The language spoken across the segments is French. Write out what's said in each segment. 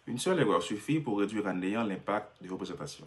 Une seule erreur suffit pour réduire à néant l'impact de vos présentations.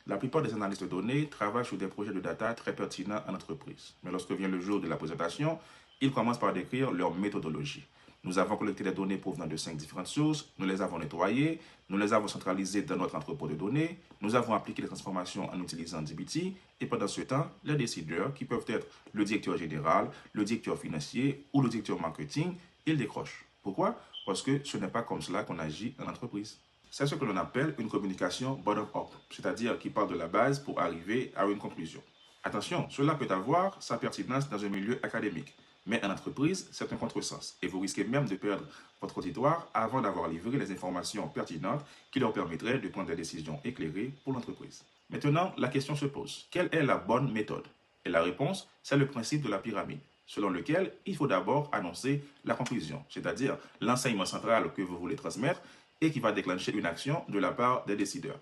La plupart des analystes de données travaillent sur des projets de data très pertinents en entreprise. Mais lorsque vient le jour de la présentation, ils commencent par décrire leur méthodologie. Nous avons collecté des données provenant de 5 différentes sources, nous les avons nettoyées, nous les avons centralisées dans notre entrepôt de données, nous avons appliqué les transformations en utilisant dbt, et pendant ce temps, les décideurs, qui peuvent être le directeur général, le directeur financier ou le directeur marketing, ils décrochent. Pourquoi? Parce que ce n'est pas comme cela qu'on agit en entreprise. C'est ce que l'on appelle une communication bottom-up, c'est-à-dire qui part de la base pour arriver à une conclusion. Attention, cela peut avoir sa pertinence dans un milieu académique, mais en entreprise, c'est un contresens et vous risquez même de perdre votre auditoire avant d'avoir livré les informations pertinentes qui leur permettraient de prendre des décisions éclairées pour l'entreprise. Maintenant, la question se pose, quelle est la bonne méthode? Et la réponse, c'est le principe de la pyramide, selon lequel il faut d'abord annoncer la conclusion, c'est-à-dire l'enseignement central que vous voulez transmettre et qui va déclencher une action de la part des décideurs.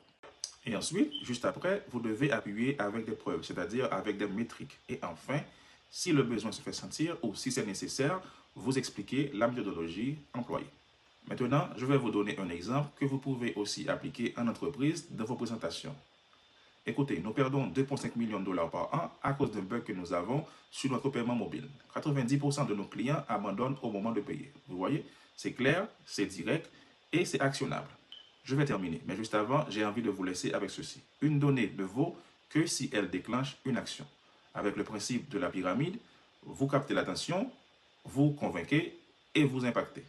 Et ensuite, juste après, vous devez appuyer avec des preuves, c'est-à-dire avec des métriques. Et enfin, si le besoin se fait sentir ou si c'est nécessaire, vous expliquez la méthodologie employée. Maintenant, je vais vous donner un exemple que vous pouvez aussi appliquer en entreprise dans vos présentations. Écoutez, nous perdons 2,5 millions de dollars par an à cause d'un bug que nous avons sur notre paiement mobile. 90% de nos clients abandonnent au moment de payer. Vous voyez, c'est clair, c'est direct et c'est actionnable. Je vais terminer, mais juste avant, j'ai envie de vous laisser avec ceci. Une donnée ne vaut que si elle déclenche une action. Avec le principe de la pyramide, vous captez l'attention, vous convainquez et vous impactez.